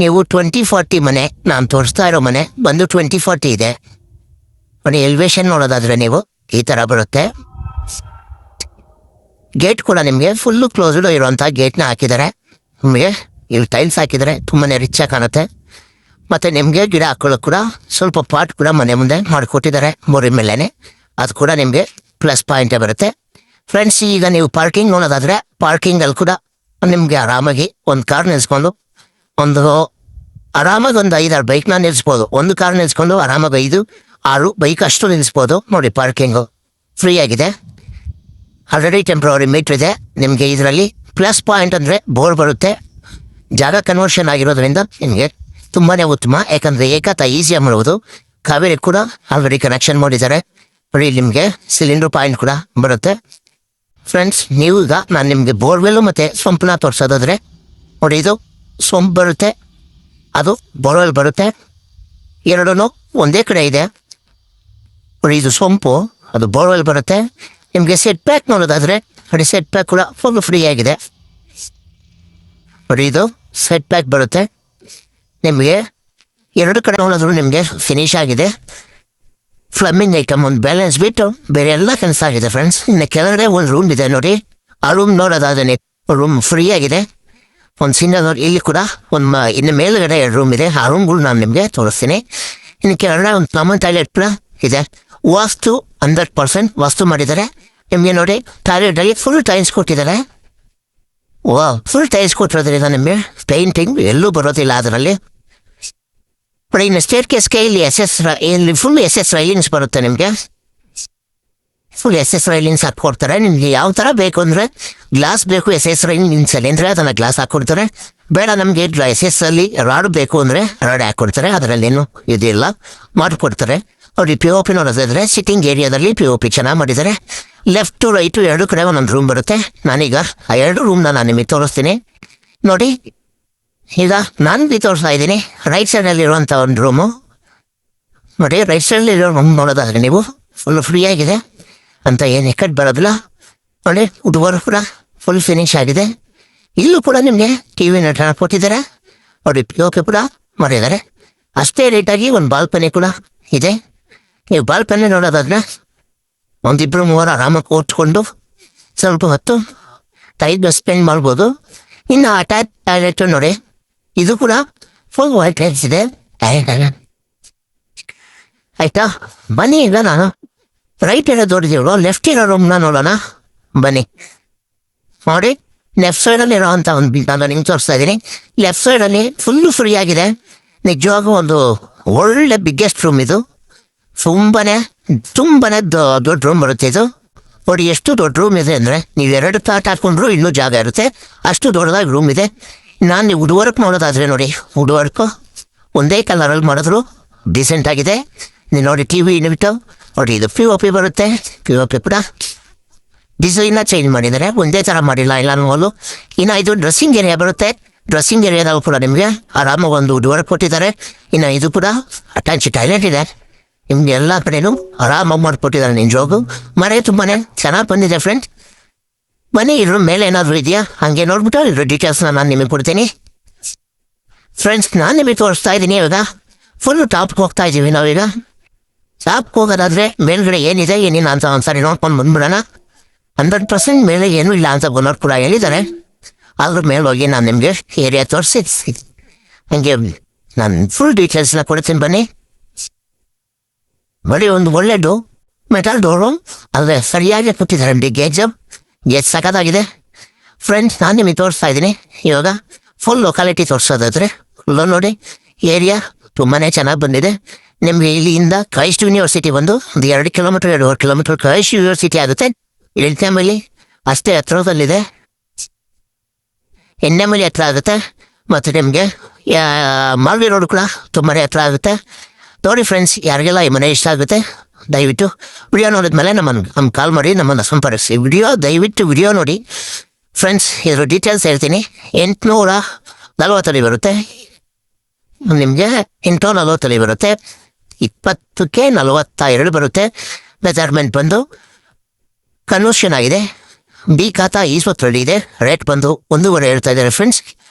ನೀವು 2040 ಮನೆ, ನಾನು ತೋರಿಸ್ತಾ ಇರೋ ಮನೆ ಬಂದು 2040 ಇದೆ. ಮನೆ ಎಲಿವೇಶನ್ ನೋಡೋದಾದ್ರೆ ನೀವು ಈ ಥರ ಬರುತ್ತೆ. ಗೇಟ್ ಕೂಡ ನಿಮಗೆ ಫುಲ್ಲು ಕ್ಲೋಸ್ಡ್ ಇರುವಂಥ ಗೇಟ್ನ ಹಾಕಿದ್ದಾರೆ. ನಿಮಗೆ ಇಲ್ಲಿ ಟೈಲ್ಸ್ ಹಾಕಿದರೆ ತುಂಬಾ ರಿಚ್ ಆಗಿ ಕಾಣುತ್ತೆ. ಮತ್ತು ನಿಮಗೆ ಗಿಡ ಹಾಕೊಳ್ಳೋಕೆ ಕೂಡ ಸ್ವಲ್ಪ ಪಾಟ್ ಕೂಡ ಮನೆ ಮುಂದೆ ಮಾಡಿಕೊಟ್ಟಿದ್ದಾರೆ ಮೋರಿ ಮೇಲೇ. ಅದು ಕೂಡ ನಿಮಗೆ ಪ್ಲಸ್ ಪಾಯಿಂಟೇ ಬರುತ್ತೆ. ಫ್ರೆಂಡ್ಸ್, ಈಗ ನೀವು ಪಾರ್ಕಿಂಗ್ ನೋಡೋದಾದರೆ ಪಾರ್ಕಿಂಗಲ್ಲಿ ಕೂಡ ನಿಮಗೆ ಆರಾಮಾಗಿ ಒಂದು ಕಾರ್ ನಿಲ್ಸ್ಕೊಂಡು ಆರಾಮಾಗಿ ಒಂದು 5-6 ಬೈಕ್ನ ನಿಲ್ಲಿಸ್ಬೋದು. ಒಂದು ಕಾರ್ ನಿಲ್ಸ್ಕೊಂಡು ಆರಾಮಾಗಿ 5-6 ಬೈಕ್ ಅಷ್ಟು ನಿಲ್ಲಿಸ್ಬೋದು. ನೋಡಿ, ಪಾರ್ಕಿಂಗು ಫ್ರೀ ಆಗಿದೆ. ಆಲ್ರೆಡಿ ಟೆಂಪ್ರವರಿ ಮೀಟ್ರ್ ಇದೆ. ನಿಮಗೆ ಇದರಲ್ಲಿ ಪ್ಲಸ್ ಪಾಯಿಂಟ್ ಅಂದರೆ ಬೋರ್ ಬರುತ್ತೆ. ಜಾಗ ಕನ್ವರ್ಷನ್ ಆಗಿರೋದ್ರಿಂದ ನಿಮಗೆ ತುಂಬಾ ಉತ್ತಮ. ಯಾಕಂದರೆ ಏಕತ ಈಸಿಯಾಗಿ ಮಾಡ್ಬೋದು. ಕಾವೇರಿ ಕೂಡ ಆಲ್ರೆಡಿ ಕನೆಕ್ಷನ್ ಮಾಡಿದ್ದಾರೆ. ಬರೀ ನಿಮಗೆ ಸಿಲಿಂಡ್ರ್ ಪಾಯಿಂಟ್ ಕೂಡ ಬರುತ್ತೆ. ಫ್ರೆಂಡ್ಸ್, ನೀವು ಈಗ ನಾನು ನಿಮಗೆ ಬೋರ್ವೆಲ್ಲು ಮತ್ತು ಸೊಂಪನ್ನ ತೋರಿಸೋದಾದರೆ ನೋಡಿ, ಇದು ಸೊಂಪು ಬರುತ್ತೆ, ಅದು ಬೋರ್ವೆಲ್ ಬರುತ್ತೆ. ಎರಡೂ ಒಂದೇ ಕಡೆ ಇದೆ. ನೋಡಿ, ಇದು ಸೊಂಪು, ಅದು ಬೋರ್ವೆಲ್ ಬರುತ್ತೆ. ನಿಮಗೆ ಸೆಟ್ ಪ್ಯಾಕ್ ನೋಡೋದಾದರೆ ನೋಡಿ, ಸೆಟ್ ಪ್ಯಾಕ್ ಕೂಡ ಫುಲ್ ಫ್ರೀ ಆಗಿದೆ. ನೋಡಿ, ಇದು ಸೆಟ್ ಪ್ಯಾಕ್ ಬರುತ್ತೆ. ನಿಮಗೆ ಎರಡು ಕಡೆ ನೋಡಿದ್ರು ನಿಮಗೆ ಫಿನಿಶ್ ಆಗಿದೆ. ಫ್ಲಮ್ಮಿಂಗ್ ಐಟಮ್ ಒಂದು ಬ್ಯಾಲೆನ್ಸ್ ಬಿಟ್ಟು ಬೇರೆ ಎಲ್ಲ ಕೆಲಸ ಆಗಿದೆ. ಫ್ರೆಂಡ್ಸ್, ಇನ್ನು ಕೆಳಗಡೆ ಒಂದು ರೂಮ್ ಇದೆ ನೋಡಿ. ಆ ರೂಮ್ ನೋಡೋದಾದ್ರೆ ರೂಮ್ ಫ್ರೀ ಆಗಿದೆ. ಒಂದು ಸಿಂಗಲ್ ನೋಡಿ, ಇಲ್ಲಿ ಕೂಡ ಇನ್ನು ಮೇಲುಗಡೆ 2 ರೂಮ್ ಇದೆ. ಆ ರೂಮ್ಗಳು ನಾನು ನಿಮಗೆ ತೋರಿಸ್ತೀನಿ. ಇನ್ನು ಕೆಳಗಡೆ ಒಂದು ಕಾಮನ್ ಟಾಯ್ಲೆಟ್ ಕೂಡ ಇದೆ. ವಾಸ್ತು 100% ವಾಸ್ತು ಮಾಡಿದ್ದಾರೆ. ನಿಮಗೆ ನೋಡಿ, ಟಾಯ್ಲೆಟಲ್ಲಿ ಫುಲ್ ಟೈಲ್ಸ್ ಕೊಟ್ಟಿದ್ದಾರೆ. ಫುಲ್ ಟೈಲ್ಸ್ ಕೊಟ್ಟಿರೋದ್ರಿಂದ ನಿಮಗೆ ಪೇಂಟಿಂಗ್ ಎಲ್ಲೂ ಬರೋದಿಲ್ಲ ಅದರಲ್ಲಿ. ಬಟ್ ಇನ್ನು ಸ್ಟೇರ್ ಕೇಸ್ಗೆ ಇಲ್ಲಿ ಫುಲ್ SS ರೈಲಿಂಗ್ಸ್ ಬರುತ್ತೆ. ನಿಮಗೆ ಫುಲ್ SS ರೈಲಿಂಗ್ಸ್ ಹಾಕ್ಕೊಡ್ತಾರೆ. ನಿಮಗೆ ಯಾವ ಥರ ಬೇಕು ಅಂದರೆ ಗ್ಲಾಸ್ ಬೇಕು SS ರೈಲಿಂಗ್ಸಲ್ಲಿ ಅಂದರೆ ಅದನ್ನು ಗ್ಲಾಸ್ ಹಾಕ್ಕೊಡ್ತಾರೆ. ಬೇಡ ನಮಗೆ SS ಅಲ್ಲಿ ರಾಡ್ ಬೇಕು ಅಂದರೆ ರಾಡ್ ಹಾಕ್ಕೊಡ್ತಾರೆ. ಅದರಲ್ಲೇನು ಇದಿಲ್ಲ, ಮಾಡಿಕೊಡ್ತಾರೆ. ಅವ್ರಿಗೆ POP ನೋಡೋದಾದರೆ ಸಿಟ್ಟಿಂಗ್ ಏರಿಯಾದಲ್ಲಿ POP ಚೆನ್ನಾಗಿ ಮಾಡಿದ್ದಾರೆ. ಲೆಫ್ಟು ರೈಟು 2 ಕಡೆ ಒಂದೊಂದು ರೂಮ್ ಬರುತ್ತೆ. ನಾನೀಗ ಆ 2 ರೂಮ್ನ ನಾನು ನಿಮಗೆ ತೋರಿಸ್ತೀನಿ. ನೋಡಿ, ಈಗ ನಾನು ತೋರಿಸ್ತಾ ಇದ್ದೀನಿ ರೈಟ್ ಸೈಡಲ್ಲಿರುವಂಥ ಒಂದು ರೂಮು. ನೋಡಿ, ರೈಟ್ ಸೈಡಲ್ಲಿರೋ ರೂಮ್ ನೋಡೋದಾದರೆ ನೀವು ಫುಲ್ ಫ್ರೀ ಆಗಿದೆ ಅಂತ ಏನು ಎಕ್ಕಟ್ಟು ಬರೋದಿಲ್ಲ. ನೋಡಿ, ವುಡ್ ಕೂಡ ಫುಲ್ ಫಿನಿಶ್ ಆಗಿದೆ. ಇಲ್ಲೂ ಕೂಡ ನಿಮಗೆ TV ನಟ ಕೊಟ್ಟಿದ್ದಾರೆ. ನೋಡಿ, POP ಕೂಡ ಮಾಡಿದ್ದಾರೆ. ಅಷ್ಟೇ ರೇಟಾಗಿ ಒಂದು ಬಾಲ್ಕನಿ ಕೂಡ ಇದೆ. ನೀವು ಬಾಲ್ಕನಿ ನೋಡೋದಾದ್ರೆ 1-2-3 ಆರಾಮಾಗಿ ಕೂತ್ಕೊಂಡು ಸ್ವಲ್ಪ ಹೊತ್ತು ಟೈಮ್ ಸ್ಪೆಂಡ್ ಮಾಡ್ಬೋದು. ಇನ್ನು ಅಟ್ಯಾಚ್ ಟಾಯ್ಲೆಟ್ ನೋಡಿ, ಇದು ಕೂಡ ಫುಲ್ ವೈಟ್ ಟೈಲ್ಸ್ ಇದೆ. ಆಯಿತಾ, ಬನ್ನಿ ಈಗ ನಾನು ರೈಟ್ ಇರೋ ದೊಡ್ಡದಿರೋ ಲೆಫ್ಟ್ ಇರೋ ರೂಮ್ನ ನೋಡೋಣ ಬನ್ನಿ. ನೋಡಿ, ಲೆಫ್ಟ್ ಸೈಡಲ್ಲಿ ಇರೋವಂಥ ಒಂದು ನಾನು ನಿಮ್ಗೆ ತೋರಿಸ್ತಾ ಇದ್ದೀನಿ. ಲೆಫ್ಟ್ ಸೈಡಲ್ಲಿ ಫುಲ್ಲು ಫ್ರೀ ಆಗಿದೆ. ನಿಜವಾಗೂ ಒಂದು ಒಳ್ಳೆ ಬಿಗ್ಗೆಸ್ಟ್ ರೂಮ್ ಇದು. ತುಂಬನೇ ದೊಡ್ಡ ರೂಮ್ ಬರುತ್ತೆ ಇದು. ನೋಡಿ, ಎಷ್ಟು ದೊಡ್ಡ ರೂಮ್ ಇದೆ ಅಂದರೆ ನೀವು 2 ತಾಟ್ ಹಾಕ್ಕೊಂಡ್ರು ಇನ್ನೂ ಜಾಗ ಇರುತ್ತೆ. ಅಷ್ಟು ದೊಡ್ಡದಾಗಿ ರೂಮ್ ಇದೆ. ನಾನು ನೀವು ವುಡ್ ವರ್ಕ್ ನೋಡೋದಾದರೆ ನೋಡಿ, ವುಡ್ ವರ್ಕು ಒಂದೇ ಕಲರಲ್ಲಿ ಮಾಡಿದ್ರು ಡಿಸೆಂಟ್ ಆಗಿದೆ. ನೀವು ನೋಡಿ, TV ಬಿಟ್ಟು ನೋಡಿ, ಇದು POP ಬರುತ್ತೆ. POP ಕೂಡ ಡಿಸೈನ್ನ ಚೇಂಜ್ ಮಾಡಿದ್ದಾರೆ, ಒಂದೇ ಥರ ಮಾಡಿಲ್ಲ ಇಲ್ಲ ಅನ್ನೋದು. ಇನ್ನು ಇದು ಡ್ರೆಸ್ಸಿಂಗ್ ಏರಿಯಾ ಬರುತ್ತೆ. ಡ್ರೆಸ್ಸಿಂಗ್ ಏರಿಯಾದಾಗ ಕೂಡ ನಿಮಗೆ ಆರಾಮಾಗಿ ಒಂದು ವುಡ್ ವರ್ಕ್ ಕೊಟ್ಟಿದ್ದಾರೆ. ಇನ್ನು ಇದು ಕೂಡ ಅಟ್ಯಾಚ್ ಟಾಯ್ಲೆಟ್ ಇದೆ. ನಿಮ್ಗೆ ಎಲ್ಲ ಕಡೆನೂ ಆರಾಮಾಗಿ ಮಾಡಿಕೊಟ್ಟಿದ್ದಾರೆ. ನಿಜವಾಗೂ ಮನೆ ತುಂಬಾ ಚೆನ್ನಾಗಿ ಬಂದಿದೆ. ಫ್ರೆಂಡ್ಸ್, ಬನ್ನಿ, ಇದ್ರ ಮೇಲೆ ಏನಾದರೂ ಇದೆಯಾ ಹಾಗೆ ನೋಡ್ಬಿಟ್ಟು ಇದ್ರ ಡೀಟೇಲ್ಸ್ನ ನಾನು ನಿಮಗೆ ಕೊಡ್ತೀನಿ. ಫ್ರೆಂಡ್ಸ್, ನಾನು ನಿಮಗೆ ತೋರಿಸ್ತಾ ಇದ್ದೀನಿ. ಇವಾಗ ಫುಲ್ಲು ಟಾಪ್ಗೆ ಹೋಗ್ತಾ ಇದ್ದೀವಿ ನಾವೀಗ. ಟಾಪ್ಗೆ ಹೋಗೋದಾದರೆ ಮೇಲ್ಗಡೆ ಏನಿದೆ ಏನಿಲ್ಲ ಅಂತ ಒಂದ್ಸರಿ ನೋಡ್ಕೊಂಡು ಬಂದ್ಬಿಡೋಣ. 100% ಮೇಲೆ ಏನೂ ಇಲ್ಲ ಅಂತ ಬಂದವ್ರು ಕೂಡ ಹೇಳಿದ್ದಾರೆ. ಅದ್ರ ಮೇಲೆ ಹೋಗಿ ನಾನು ನಿಮಗೆ ಏರಿಯಾ ತೋರಿಸಿ ಹಾಗೆ ನಾನು ಫುಲ್ ಡೀಟೇಲ್ಸ್ನ ಕೊಡ್ತೀನಿ. ಬನ್ನಿ, ಬರೀ ಒಂದು ಒಳ್ಳೆಯದು ಮೆಟಲ್ ಡೋರು, ಆದರೆ ಸರಿಯಾಗಿ ಕೊಟ್ಟಿದ್ದಾರೆ. ಗೇಜ್ ಸಖತ್ತಾಗಿದೆ. ಫ್ರೆಂಡ್ಸ್, ನಾನು ನಿಮಗೆ ತೋರಿಸ್ತಾ ಇದ್ದೀನಿ. ಇವಾಗ ಫುಲ್ ಲೊಕಾಲಿಟಿ ತೋರಿಸೋದಾದರೆ ಫುಲ್ಲು ನೋಡಿ, ಏರಿಯಾ ತುಂಬಾ ಚೆನ್ನಾಗಿ ಬಂದಿದೆ. ನಿಮಗೆ ಇಲ್ಲಿಂದ ಕ್ರೈಸ್ಟ್ ಯೂನಿವರ್ಸಿಟಿ ಬಂದು ಒಂದು 2 ಕಿಲೋಮೀಟರ್ 2.5 ಕಿಲೋಮೀಟರ್ ಕ್ರೈಸ್ಟ್ ಯೂನಿವರ್ಸಿಟಿ ಆಗುತ್ತೆ. ಎಣ್ಣೆಮಲ್ಲಿ ಅಷ್ಟೇ ಹತ್ರದಲ್ಲಿದೆ. ಎಣ್ಣೆಮಲ್ಲಿ ಹತ್ರ ಆಗುತ್ತೆ. ಮತ್ತು ನಿಮಗೆ ಮಾಲ್ವಿ ರೋಡ್ ಕೂಡ ತುಂಬಾ ಹತ್ರ ಆಗುತ್ತೆ. ನೋಡಿ ಫ್ರೆಂಡ್ಸ್, ಯಾರಿಗೆಲ್ಲ ಈ ಮನೆ ಇಷ್ಟ ಆಗುತ್ತೆ ದಯವಿಟ್ಟು ವಿಡಿಯೋ ನೋಡಿದ್ಮೇಲೆ ನಮ್ಮ ಕಾಲ್ ಮಾಡಿ ನಮ್ಮನ್ನು ಸಂಪರ್ಕಿಸಿ. ವಿಡಿಯೋ ನೋಡಿ ಫ್ರೆಂಡ್ಸ್. ಇದ್ರ ಡೀಟೇಲ್ಸ್ ಹೇಳ್ತೀನಿ. 840 ಅಡಿ ಬರುತ್ತೆ ನಿಮಗೆ. 840 ಅಡಿ ಬರುತ್ತೆ. 20ಕ್ಕೆ 42 ಬರುತ್ತೆ. ಮೆಜರ್ಮೆಂಟ್ ಬಂದು ಕನ್ವರ್ಷನ್ ಆಗಿದೆ. ಬಿ ಖಾತಾ 20 ಅಡಿ ಇದೆ. ರೇಟ್ ಬಂದು 1.5 ಹೇಳ್ತಾ ಇದ್ದಾರೆ ಫ್ರೆಂಡ್ಸ್.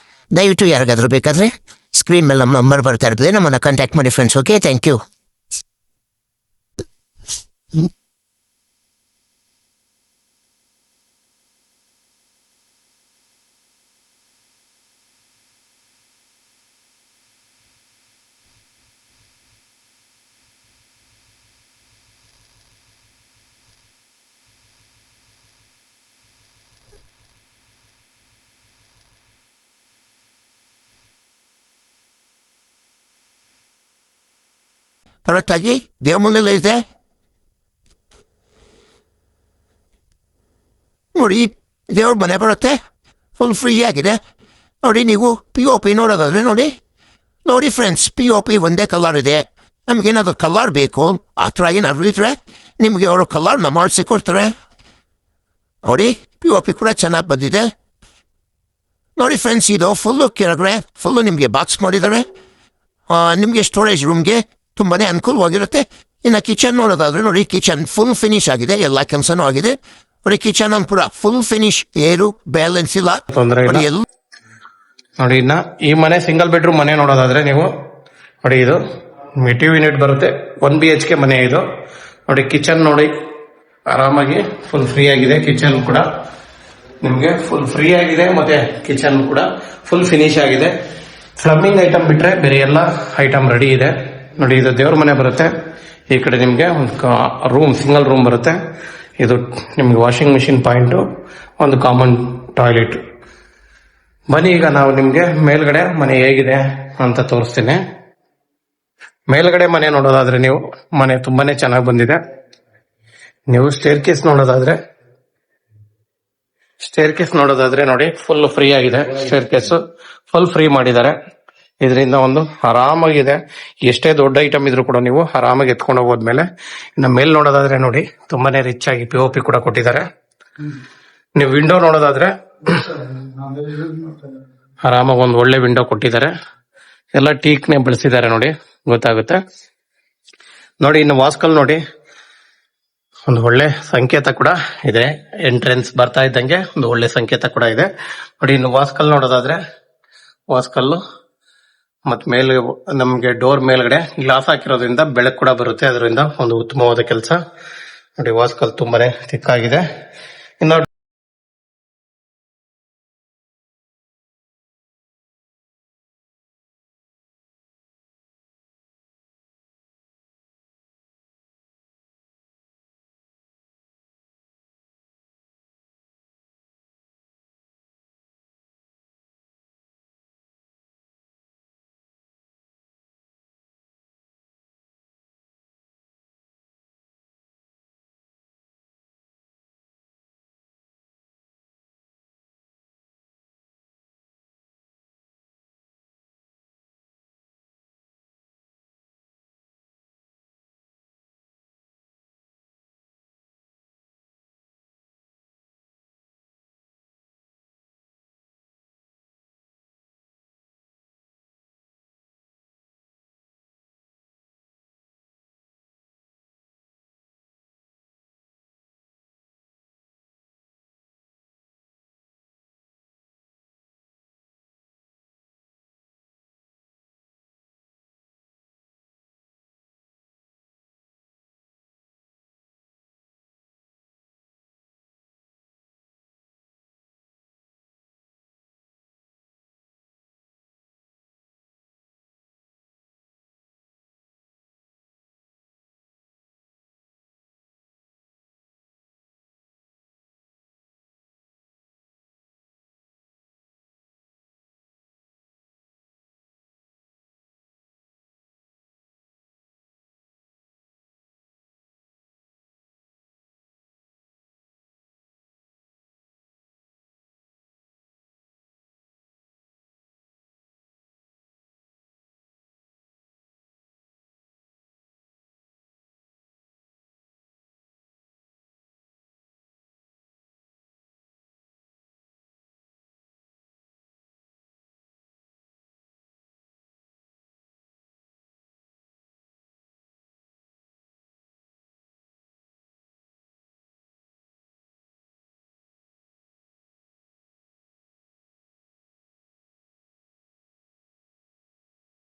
ದಯವಿಟ್ಟು ಯಾರಿಗಾದರೂ ಬೇಕಾದರೆ ಸ್ಕ್ರೀನ್ ಮೇಲೆ ನಮ್ಮ ನಂಬರ್ ಬರ್ತಾ ಇರ್ತದೆ, ನಮ್ಮನ್ನು ಕಾಂಟ್ಯಾಕ್ಟ್ ಮಾಡಿ ಫ್ರೆಂಡ್ಸ್. Okay, thank you. ಕರೆಕ್ಟಾಗಿ ದೇವ್ರ ಮುಂದೆಲ್ಲ ಇದೆ ನೋಡಿ. ದೇವ್ರ ಮನೆ ಬರುತ್ತೆ, ಫುಲ್ ಫ್ರೀ ಆಗಿದೆ ನೋಡಿ. ನೀವು POP ನೋಡೋದಾದ್ರೆ ನೋಡಿ ಫ್ರೆಂಡ್ಸ್, POP ಒಂದೇ ಕಲರ್ ಇದೆ. ನಮಗೇನಾದ್ರು ಕಲರ್ ಬೇಕು ಆ ಥರ ಏನಾದ್ರು ಇದ್ರೆ ನಿಮಗೆ ಅವರು ಕಲರ್ನ ಮಾಡಿಸಿ ಕೊಡ್ತಾರೆ ನೋಡಿ. POP ಕೂಡ ಚೆನ್ನಾಗಿ ಬಂದಿದೆ ನೋಡಿ ಫ್ರೆಂಡ್ಸ್. ಇದು ಫುಲ್ಲು ಕೆಳಗಡೆ ಫುಲ್ಲು ನಿಮಗೆ ಬಾಕ್ಸ್ ಮಾಡಿದ್ದಾರೆ. ನಿಮಗೆ ಸ್ಟೋರೇಜ್ ರೂಮ್ಗೆ ತುಂಬಾನೇ ಅನುಕೂಲವಾಗಿರುತ್ತೆ. ಇನ್ನು ಕಿಚನ್ ನೋಡೋದಾದ್ರೆ ನೋಡಿ, ಕಿಚನ್ ಫುಲ್ ಫಿನಿಶ್ ಆಗಿದೆ, ಎಲ್ಲ ಕೆಲಸನೂ ಆಗಿದೆ ನೋಡಿ. ಕಿಚನ್ ಅನ್ನು ಕೂಡ ಫುಲ್ ಫಿನಿಶ್, ಏನು ಬ್ಯಾಲೆನ್ಸ್ ಇಲ್ಲ ನೋಡಿ. ಇನ್ನ ಈ ಮನೆ ಸಿಂಗಲ್ ಬೆಡ್ರೂಮ್ ಮನೆ ನೋಡೋದಾದ್ರೆ ನೀವು ನೋಡಿ, ಇದು ಟಿವಿ ಯೂನಿಟ್ ಬರುತ್ತೆ, 1 BHK ಮನೆ ಇದು ನೋಡಿ. ಕಿಚನ್ ನೋಡಿ ಆರಾಮಾಗಿ ಫುಲ್ ಫ್ರೀ ಆಗಿದೆ. ಕಿಚನ್ ಕೂಡ ನಿಮ್ಗೆ ಫುಲ್ ಫ್ರೀ ಆಗಿದೆ, ಮತ್ತೆ ಕಿಚನ್ ಕೂಡ ಫುಲ್ ಫಿನಿಶ್ ಆಗಿದೆ. ಪ್ಲಂಬಿಂಗ್ ಐಟಮ್ ಬಿಟ್ರೆ ಬೇರೆ ಎಲ್ಲ ಐಟಮ್ ರೆಡಿ ಇದೆ ನೋಡಿ. ಇದು ದೇವ್ರ ಮನೆ ಬರುತ್ತೆ. ಈ ಕಡೆ ನಿಮ್ಗೆ ಒಂದು ರೂಮ್, ಸಿಂಗಲ್ ರೂಮ್ ಬರುತ್ತೆ. ಇದು ನಿಮ್ಗೆ ವಾಷಿಂಗ್ ಮಿಷಿನ್ ಪಾಯಿಂಟ್, ಒಂದು ಕಾಮನ್ ಟಾಯ್ಲೆಟ್. ಬನ್ನಿ ಈಗ ನಾವು ನಿಮ್ಗೆ ಮೇಲ್ಗಡೆ ಮನೆ ಹೇಗಿದೆ ಅಂತ ತೋರಿಸ್ತೀನಿ. ಮೇಲ್ಗಡೆ ಮನೆ ನೋಡೋದಾದ್ರೆ ನೀವು ಮನೆ ತುಂಬಾನೇ ಚೆನ್ನಾಗಿ ಬಂದಿದೆ. ನೀವು ಸ್ಟೇರ್ ಕೇಸ್ ನೋಡೋದಾದ್ರೆ ನೋಡಿ, ಫುಲ್ ಫ್ರೀ ಆಗಿದೆ. ಸ್ಟೇರ್ ಕೇಸ್ ಫುಲ್ ಫ್ರೀ ಮಾಡಿದ್ದಾರೆ. ಇದರಿಂದ ಒಂದು ಆರಾಮಾಗಿದೆ. ಎಷ್ಟೇ ದೊಡ್ಡ ಐಟಮ್ ಇದ್ರೂ ಕೂಡ ನೀವು ಆರಾಮಾಗಿ ಎತ್ಕೊಂಡು ಹೋಗೋದ್ಮೇಲೆ. ಇನ್ನು ಮೇಲ್ ನೋಡೋದಾದ್ರೆ ನೋಡಿ, ತುಂಬಾನೇ ರಿಚ್ ಆಗಿ POP ಕೂಡ ಕೊಟ್ಟಿದ್ದಾರೆ. ನೀವು ವಿಂಡೋ ನೋಡೋದಾದ್ರೆ ಆರಾಮಾಗಿ ಒಂದು ಒಳ್ಳೆ ವಿಂಡೋ ಕೊಟ್ಟಿದ್ದಾರೆ. ಎಲ್ಲ ಟೀಕ್ನೆ ಬಳಸಿದ್ದಾರೆ ನೋಡಿ, ಗೊತ್ತಾಗುತ್ತೆ ನೋಡಿ. ಇನ್ನು ವಾಸ್ಕಲ್ ನೋಡಿ, ಒಂದು ಒಳ್ಳೆ ಸಂಕೇತ ಕೂಡ ಇದೆ. ಎಂಟ್ರೆನ್ಸ್ ಬರ್ತಾ ಇದ್ದಂಗೆ ಒಂದು ಒಳ್ಳೆ ಸಂಕೇತ ಕೂಡ ಇದೆ ನೋಡಿ. ಇನ್ನು ವಾಸ್ಕಲ್ ನೋಡೋದಾದ್ರೆ, ವಾಸ್ಕಲ್ಲು ಮತ್ ಮೇಲೆ ನಮ್ಗೆ ಡೋರ್ ಮೇಲ್ಗಡೆ ಗ್ಲಾಸ್ ಹಾಕಿರೋದ್ರಿಂದ ಬೆಳಕು ಕೂಡ ಬರುತ್ತೆ. ಅದರಿಂದ ಒಂದು ಉತ್ತಮವಾದ ಕೆಲಸ ನೋಡಿ. ವಾಸ್ಕಲ್ ತುಂಬಾನೇ ತಿಕ್ಕಾಗಿದೆ. ಇನ್ನು